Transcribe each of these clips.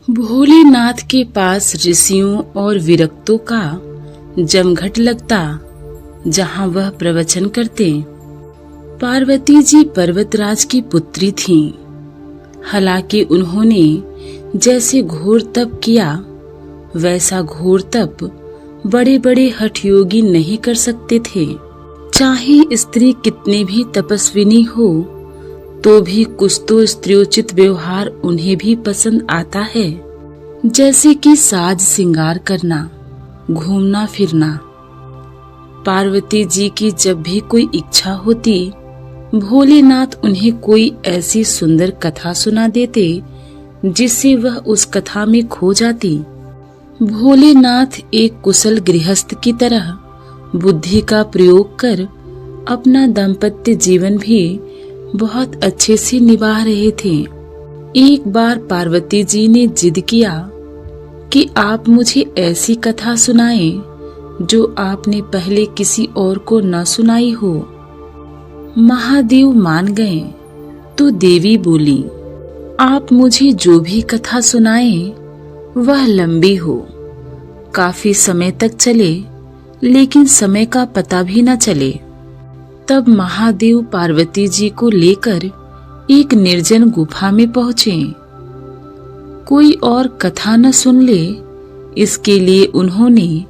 भोलेनाथ के पास ऋषियों और विरक्तों का जमघट लगता, जहाँ वह प्रवचन करते। पार्वती जी पर्वतराज की पुत्री थीं। हालांकि उन्होंने जैसे घोर तप किया, वैसा घोर तप बड़े बड़े हठयोगी नहीं कर सकते थे। चाहे स्त्री कितनी भी तपस्विनी हो, तो भी कुछ तो स्त्रियोचित व्यवहार उन्हें भी पसंद आता है, जैसे कि साज श्रृंगार करना, घूमना फिरना। पार्वती जी की जब भी कोई इच्छा होती, भोलेनाथ उन्हें कोई ऐसी सुंदर कथा सुना देते जिससे वह उस कथा में खो जाती। भोलेनाथ एक कुशल गृहस्थ की तरह बुद्धि का प्रयोग कर अपना दाम्पत्य जीवन भी बहुत अच्छे से निभा रहे थे। एक बार पार्वती जी ने जिद किया कि आप मुझे ऐसी कथा सुनाएं जो आपने पहले किसी और को न सुनाई हो। महादेव मान गए तो देवी बोली, आप मुझे जो भी कथा सुनाएं वह लंबी हो, काफी समय तक चले, लेकिन समय का पता भी न चले। तब महादेव पार्वती जी को लेकर एक निर्जन गुफा में पहुंचे। कोई और कथा न सुन ले, इसके लिए उन्होंने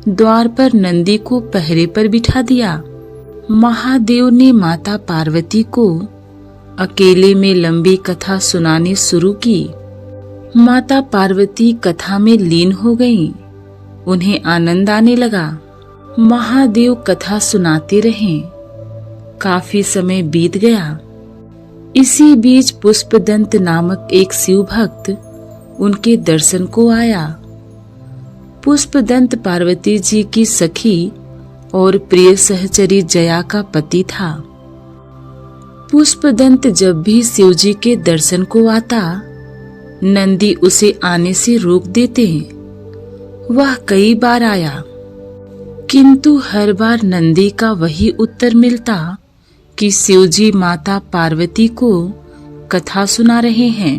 द्वार पर नंदी को पहरे पर बिठा दिया। महादेव ने माता पार्वती को अकेले में लंबी कथा सुनानी शुरू की। माता पार्वती कथा में लीन हो गईं। उन्हें आनंद आने लगा। महादेव कथा सुनाते रहे। काफी समय बीत गया। इसी बीच पुष्पदंत नामक एक शिव भक्त उनके दर्शन को आया। पुष्पदंत पार्वती जी की सखी और प्रिय सहचरी जया का पति था। पुष्पदंत जब भी शिव जी के दर्शन को आता, नंदी उसे आने से रोक देते। वह कई बार आया, किंतु हर बार नंदी का वही उत्तर मिलता कि शिवजी माता पार्वती को कथा सुना रहे हैं,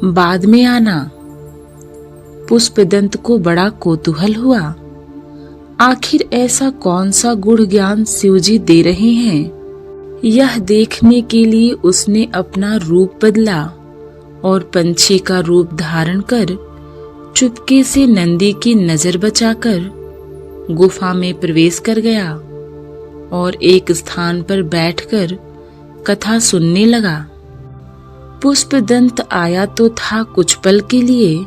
बाद में आना। पुष्पदंत को बड़ा कौतूहल हुआ। आखिर ऐसा कौन सा गुढ़ ज्ञान शिवजी दे रहे हैं। यह देखने के लिए उसने अपना रूप बदला और पंछी का रूप धारण कर चुपके से नंदी की नजर बचाकर गुफा में प्रवेश कर गया और एक स्थान पर बैठकर कथा सुनने लगा। पुष्पदंत आया तो था कुछ पल के लिए,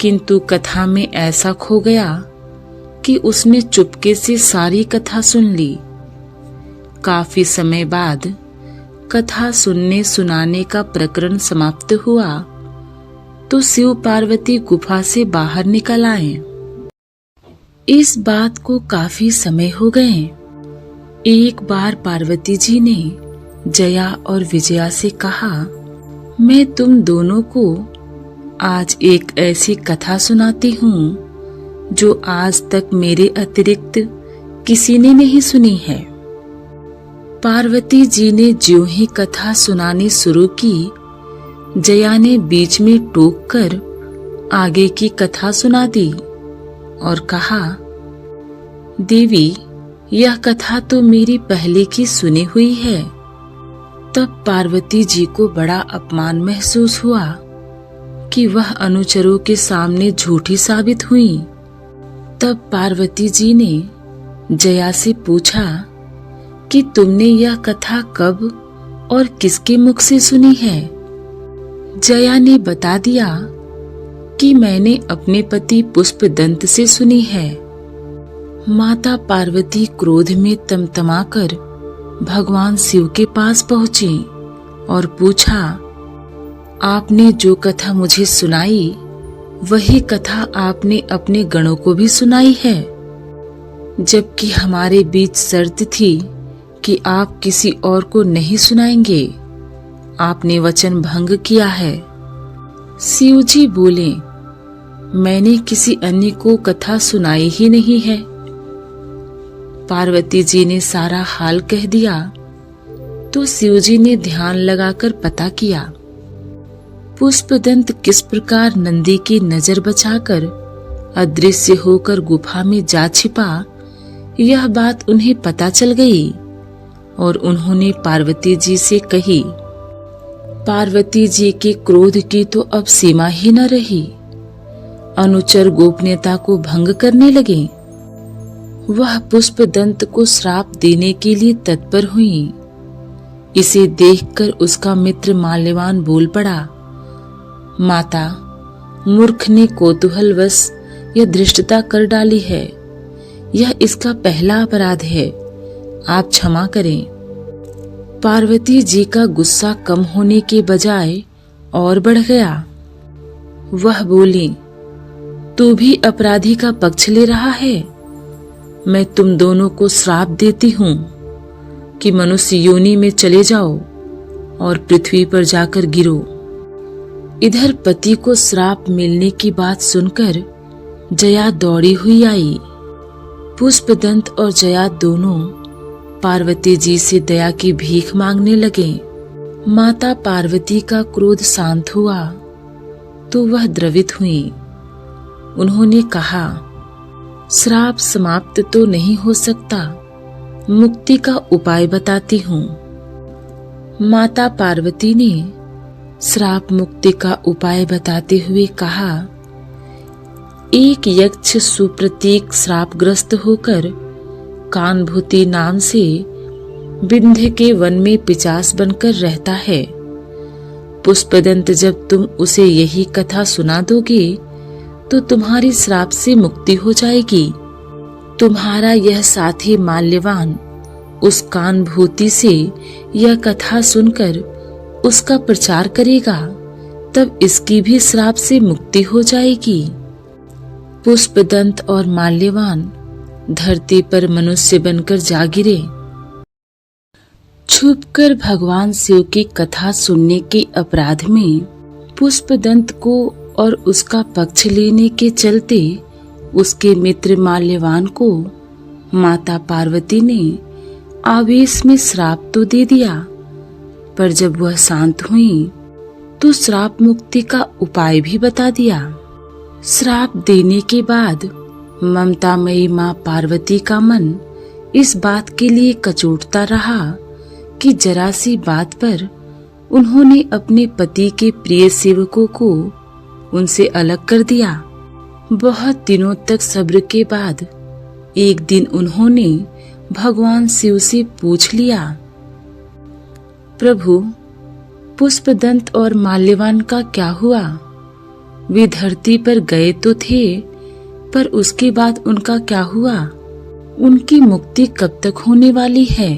किंतु कथा में ऐसा खो गया कि उसने चुपके से सारी कथा सुन ली। काफी समय बाद कथा सुनने सुनाने का प्रकरण समाप्त हुआ तो शिव पार्वती गुफा से बाहर निकल आए। इस बात को काफी समय हो गए। एक बार पार्वती जी ने जया और विजया से कहा, मैं तुम दोनों को आज एक ऐसी कथा सुनाती हूँ जो आज तक मेरे अतिरिक्त किसी ने नहीं सुनी है। पार्वती जी ने ज्यों ही कथा सुनानी शुरू की, जया ने बीच में टोक कर आगे की कथा सुना दी और कहा, देवी, यह कथा तो मेरी पहले की सुनी हुई है। तब पार्वती जी को बड़ा अपमान महसूस हुआ कि वह अनुचरों के सामने झूठी साबित हुई। तब पार्वती जी ने जया से पूछा कि तुमने यह कथा कब और किसके मुख से सुनी है। जया ने बता दिया कि मैंने अपने पति पुष्पदंत से सुनी है। माता पार्वती क्रोध में तमतमाकर भगवान शिव के पास पहुंची और पूछा, आपने जो कथा मुझे सुनाई, वही कथा आपने अपने गणों को भी सुनाई है, जबकि हमारे बीच शर्त थी कि आप किसी और को नहीं सुनाएंगे। आपने वचन भंग किया है। शिव जी बोले, मैंने किसी अन्य को कथा सुनाई ही नहीं है। पार्वती जी ने सारा हाल कह दिया तो शिवजी ने ध्यान लगाकर पता किया। पुष्पदंत किस प्रकार नंदी की नजर बचाकर अदृश्य होकर गुफा में जा छिपा, यह बात उन्हें पता चल गई और उन्होंने पार्वती जी से कही। पार्वती जी के क्रोध की तो अब सीमा ही न रही। अनुचर गोपनीयता को भंग करने लगे। वह पुष्पदंत को श्राप देने के लिए तत्पर हुई। इसे देखकर उसका मित्र माल्यवान बोल पड़ा, माता, मूर्ख ने कौतूहलवश यह धृष्टता कर डाली है। यह इसका पहला अपराध है, आप क्षमा करें। पार्वती जी का गुस्सा कम होने के बजाय और बढ़ गया। वह बोली, तू भी अपराधी का पक्ष ले रहा है। मैं तुम दोनों को श्राप देती हूँ कि मनुष्य योनि में चले जाओ और पृथ्वी पर जाकर गिरो। इधर पति को श्राप मिलने की बात सुनकर जया दौड़ी हुई आई। पुष्पदंत और जया दोनों पार्वती जी से दया की भीख मांगने लगे। माता पार्वती का क्रोध शांत हुआ तो वह द्रवित हुई। उन्होंने कहा, श्राप समाप्त तो नहीं हो सकता, मुक्ति का उपाय बताती हूँ। माता पार्वती ने श्राप मुक्ति का उपाय बताते हुए कहा, एक यक्ष सुप्रतीक श्रापग्रस्त होकर कानभूति नाम से विंध्य के वन में पिशाच बनकर रहता है। पुष्पदंत जब तुम उसे यही कथा सुना दोगे तो तुम्हारी श्राप से मुक्ति हो जाएगी। तुम्हारा यह साथी माल्यवान उस कानभूति से यह कथा सुनकर उसका प्रचार करेगा, तब इसकी भी श्राप से मुक्ति हो जाएगी। पुष्पदंत और माल्यवान धरती पर मनुष्य बनकर जा गिरे। छुपकर भगवान शिव की कथा सुनने के अपराध में पुष्पदंत को और उसका पक्ष लेने के चलते उसके मित्र माल्यवान को माता पार्वती ने आवेश में श्राप तो दे दिया, पर जब वह शांत हुई तो श्राप मुक्ति का उपाय भी बता दिया। श्राप देने के बाद ममतामयी माँ पार्वती का मन इस बात के लिए कचोटता रहा कि जरा सी बात पर उन्होंने अपने पति के प्रिय सेवकों को उनसे अलग कर दिया। बहुत दिनों तक सब्र के बाद एक दिन उन्होंने भगवान शिव से पूछ लिया, प्रभु, पुष्पदंत और माल्यवान का क्या हुआ? वे धरती पर गए तो थे, पर उसके बाद उनका क्या हुआ? उनकी मुक्ति कब तक होने वाली है?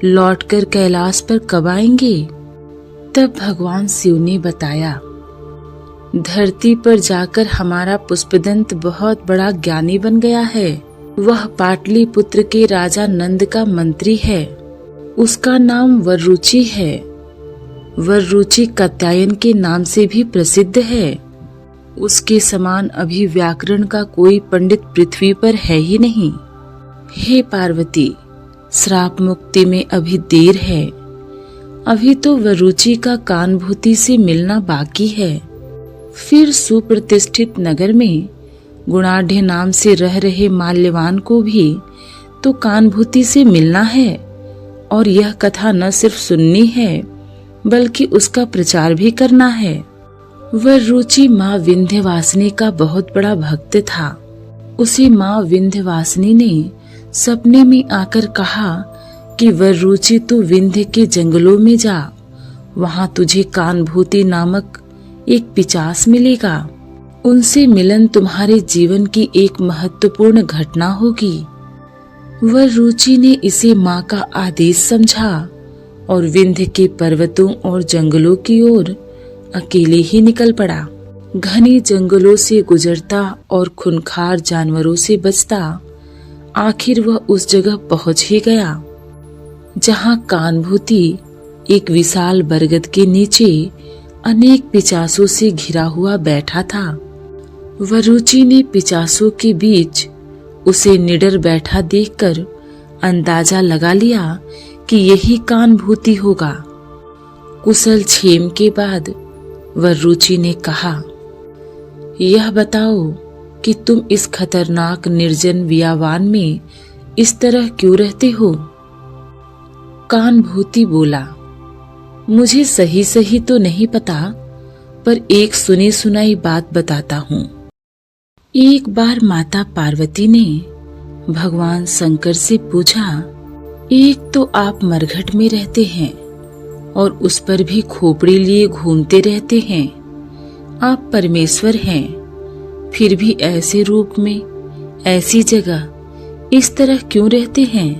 लौटकर कैलाश पर कब आएंगे? तब भगवान शिव ने बताया, धरती पर जाकर हमारा पुष्पदंत बहुत बड़ा ज्ञानी बन गया है। वह पाटलिपुत्र के राजा नंद का मंत्री है। उसका नाम वररुचि है। वररुचि कात्यायन के नाम से भी प्रसिद्ध है। उसके समान अभी व्याकरण का कोई पंडित पृथ्वी पर है ही नहीं। हे पार्वती, श्राप मुक्ति में अभी देर है। अभी तो वररुचि का कानभूति से मिलना बाकी है। फिर सुप्रतिष्ठित नगर में गुणाढ़ नाम से रह रहे माल्यवान को भी तो कानभूति से मिलना है, और यह कथा न सिर्फ सुननी है बल्कि उसका प्रचार भी करना है। वररुचि माँ विंध्यवासिनी का बहुत बड़ा भक्त था। उसे माँ विंध्यवासिनी ने सपने में आकर कहा कि वररुचि तू विंध्य के जंगलों में जा, वहां तुझे कानभूति नामक एक पिशाच मिलेगा। उनसे मिलन तुम्हारे जीवन की एक महत्वपूर्ण घटना होगी। वररुचि ने इसे माँ का आदेश समझा और विंध्य के पर्वतों और जंगलों की ओर अकेले ही निकल पड़ा। घने जंगलों से गुजरता और खूंखार जानवरों से बचता आखिर वह उस जगह पहुंच ही गया जहां कानभूति एक विशाल बरगद के नीचे अनेक पिशाचों से घिरा हुआ बैठा था। वररुचि ने पिशाचों के बीच उसे निडर बैठा देखकर अंदाजा लगा लिया कि यही कानभूति होगा। कुशल क्षेम के बाद वह रुचि ने कहा, यह बताओ कि तुम इस खतरनाक निर्जन बियावान में इस तरह क्यों रहते हो? कानभूति बोला, मुझे सही सही तो नहीं पता, पर एक सुनी सुनाई बात बताता हूँ। एक बार माता पार्वती ने भगवान शंकर से पूछा, एक तो आप मरघट में रहते हैं और उस पर भी खोपड़ी लिए घूमते रहते हैं। आप परमेश्वर हैं, फिर भी ऐसे रूप में, ऐसी जगह इस तरह क्यों रहते हैं?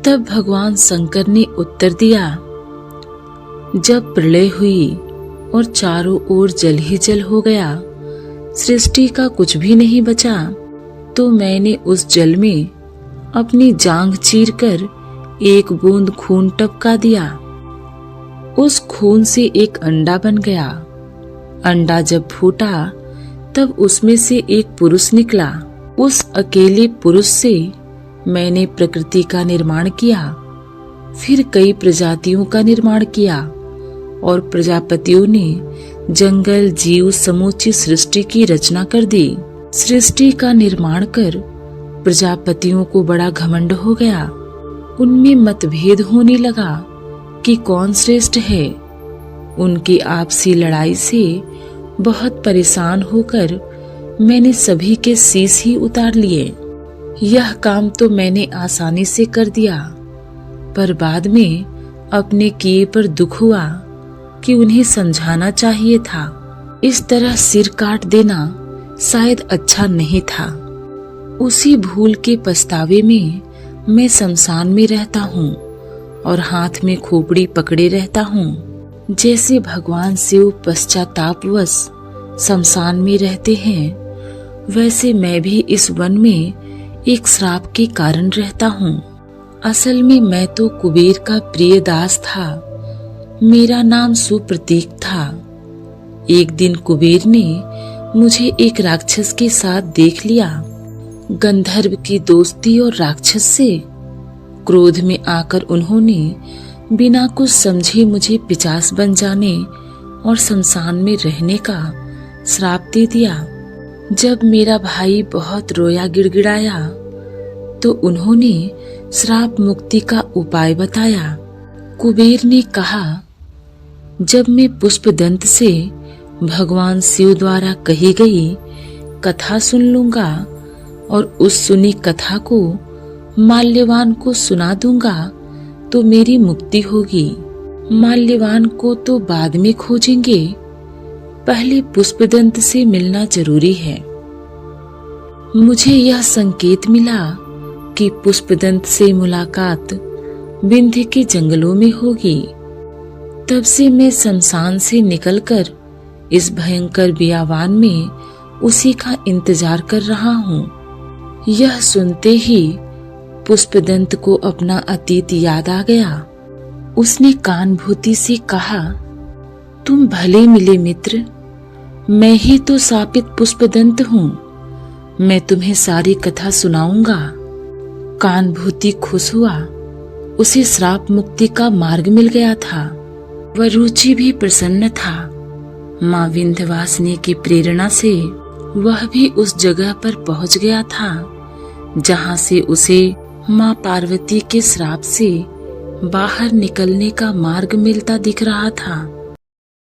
तब भगवान शंकर ने उत्तर दिया, जब प्रलय हुई और चारों ओर जल ही जल हो गया, सृष्टि का कुछ भी नहीं बचा, तो मैंने उस जल में अपनी जांघ चीरकर एक बूंद खून टपका दिया। उस खून से एक अंडा बन गया। अंडा जब फूटा तब उसमें से एक पुरुष निकला। उस अकेले पुरुष से मैंने प्रकृति का निर्माण किया, फिर कई प्रजातियों का निर्माण किया और प्रजापतियों ने जंगल, जीव, समूची सृष्टि की रचना कर दी। सृष्टि का निर्माण कर प्रजापतियों को बड़ा घमंड हो गया। उनमें मतभेद होने लगा कि कौन श्रेष्ठ है। उनकी आपसी लड़ाई से बहुत परेशान होकर मैंने सभी के शीश ही उतार लिए। यह काम तो मैंने आसानी से कर दिया, पर बाद में अपने किए पर दुख हुआ कि उन्हें समझाना चाहिए था। इस तरह सिर काट देना शायद अच्छा नहीं था। उसी भूल के पछतावे में मैं शमशान में रहता हूँ और हाथ में खोपड़ी पकड़े रहता हूँ। जैसे भगवान शिव पश्चातापवश शमशान में रहते हैं, वैसे मैं भी इस वन में एक श्राप के कारण रहता हूँ। असल में मैं तो कुबेर का प्रिय दास था। मेरा नाम सुप्रतीक था। एक दिन कुबेर ने मुझे एक राक्षस के साथ देख लिया। गंधर्व की दोस्ती और राक्षस से क्रोध में आकर उन्होंने बिना कुछ समझे मुझे पिशाच बन जाने और शमशान में रहने का श्राप दे दिया। जब मेरा भाई बहुत रोया गिड़गिड़ाया तो उन्होंने श्राप मुक्ति का उपाय बताया। कुबेर ने कहा, जब मैं पुष्पदंत से भगवान शिव द्वारा कही गई कथा सुन लूंगा और उस सुनी कथा को माल्यवान को सुना दूंगा तो मेरी मुक्ति होगी। माल्यवान को तो बाद में खोजेंगे, पहले पुष्पदंत से मिलना जरूरी है। मुझे यह संकेत मिला कि पुष्पदंत से मुलाकात विंध्य के जंगलों में होगी। तब से मैं शमशान से निकलकर इस भयंकर बियावान में उसी का इंतजार कर रहा हूँ। यह सुनते ही पुष्पदंत को अपना अतीत याद आ गया। उसने कानभूति से कहा, तुम भले मिले मित्र, मैं ही तो शापित पुष्पदंत हूँ। मैं तुम्हें सारी कथा सुनाऊंगा। कानभूति खुश हुआ। उसे श्राप मुक्ति का मार्ग मिल गया था। वह रुचि भी प्रसन्न था। माँ विंध्यवासिनी की प्रेरणा से वह भी उस जगह पर पहुंच गया था जहां से उसे माँ पार्वती के श्राप से बाहर निकलने का मार्ग मिलता दिख रहा था।